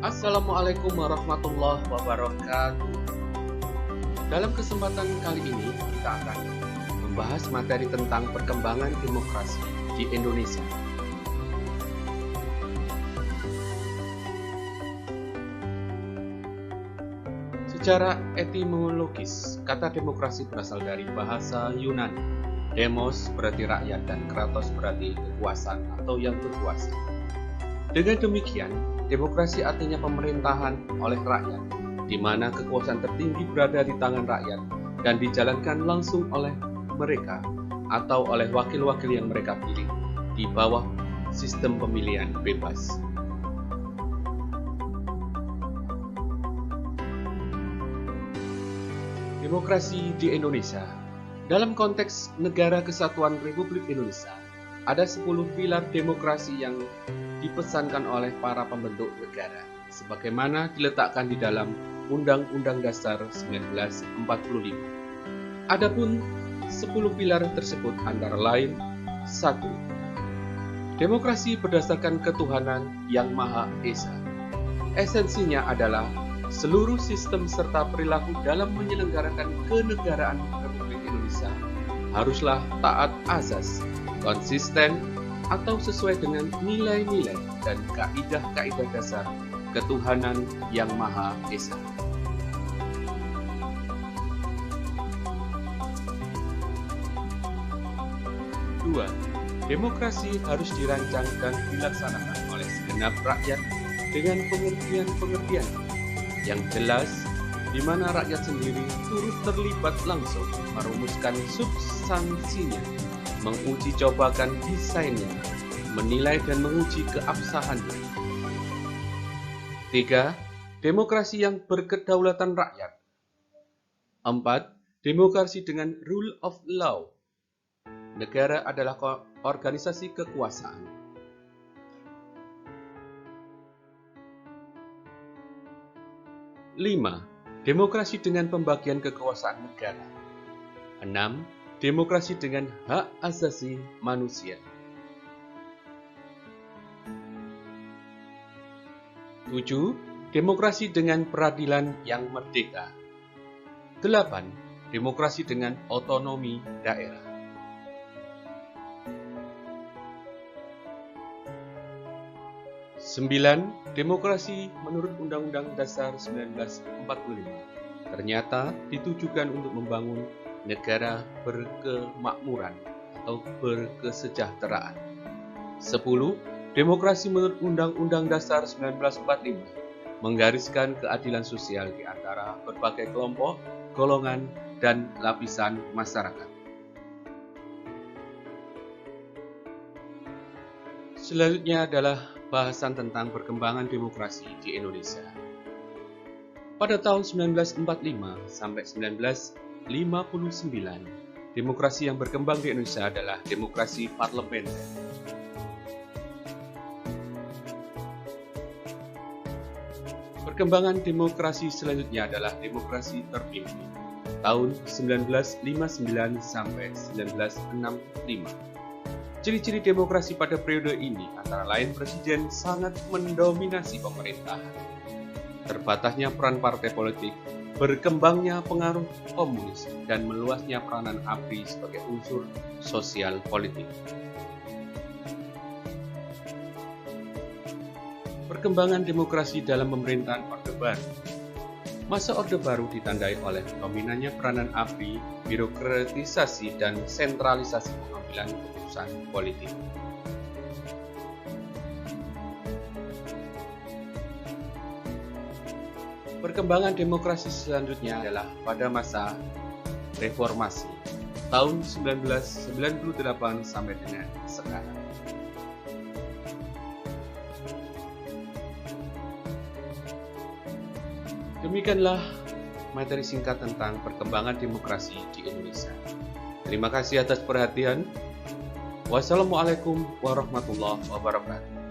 Assalamualaikum warahmatullahi wabarakatuh. Dalam kesempatan kali ini kita akan membahas materi tentang perkembangan demokrasi di Indonesia. Secara etimologis, kata demokrasi berasal dari bahasa Yunani. Demos berarti rakyat dan kratos berarti kekuasaan atau yang berkuasa. Dengan demikian, demokrasi artinya pemerintahan oleh rakyat, di mana kekuasaan tertinggi berada di tangan rakyat dan dijalankan langsung oleh mereka atau oleh wakil-wakil yang mereka pilih di bawah sistem pemilihan bebas. Demokrasi di Indonesia. Dalam konteks Negara Kesatuan Republik Indonesia, ada 10 pilar demokrasi yang dipesankan oleh para pembentuk negara, sebagaimana diletakkan di dalam Undang-Undang Dasar 1945. Adapun 10 pilar tersebut antara lain: 1. Demokrasi berdasarkan ketuhanan yang Maha Esa. Esensinya adalah seluruh sistem serta perilaku dalam menyelenggarakan kenegaraan Republik Indonesia haruslah taat azas, konsisten, atau sesuai dengan nilai-nilai dan kaidah-kaidah dasar ketuhanan yang Maha Esa. Dua, demokrasi harus dirancang dan dilaksanakan oleh segenap rakyat dengan pengertian-pengertian yang jelas, di mana rakyat sendiri turut terlibat langsung merumuskan substansinya, menguji cobakan desainnya, menilai dan menguji keabsahannya. 3. Demokrasi yang berkedaulatan rakyat. 4. Demokrasi dengan rule of law. Negara adalah organisasi kekuasaan. 5. Demokrasi dengan pembagian kekuasaan negara. 6. Demokrasi dengan hak asasi manusia. 7. Demokrasi dengan peradilan yang merdeka. 8. Demokrasi dengan otonomi daerah. 9. Demokrasi menurut Undang-Undang Dasar 1945 ternyata ditujukan untuk membangun negara berkemakmuran atau berkesejahteraan. 10. Demokrasi menurut Undang-Undang Dasar 1945 menggariskan keadilan sosial di antara berbagai kelompok, golongan, dan lapisan masyarakat. Selanjutnya adalah bahasan tentang perkembangan demokrasi di Indonesia. Pada tahun 1945 sampai 1959, demokrasi yang berkembang di Indonesia adalah demokrasi parlementer. Perkembangan demokrasi selanjutnya adalah demokrasi terpimpin tahun 1959 sampai 1965. Ciri-ciri demokrasi pada periode ini antara lain presiden sangat mendominasi pemerintahan, terbatasnya peran partai politik, berkembangnya pengaruh komunis, dan meluasnya peranan ABRI sebagai unsur sosial politik. Perkembangan demokrasi dalam pemerintahan Orde Baru. Masa Orde Baru ditandai oleh dominannya peranan ABRI, birokratisasi, dan sentralisasi pengambilan keputusan politik. Perkembangan demokrasi selanjutnya adalah pada masa reformasi tahun 1998 sampai dengan sekarang. Demikianlah materi singkat tentang perkembangan demokrasi di Indonesia. Terima kasih atas perhatian. Wassalamualaikum warahmatullahi wabarakatuh.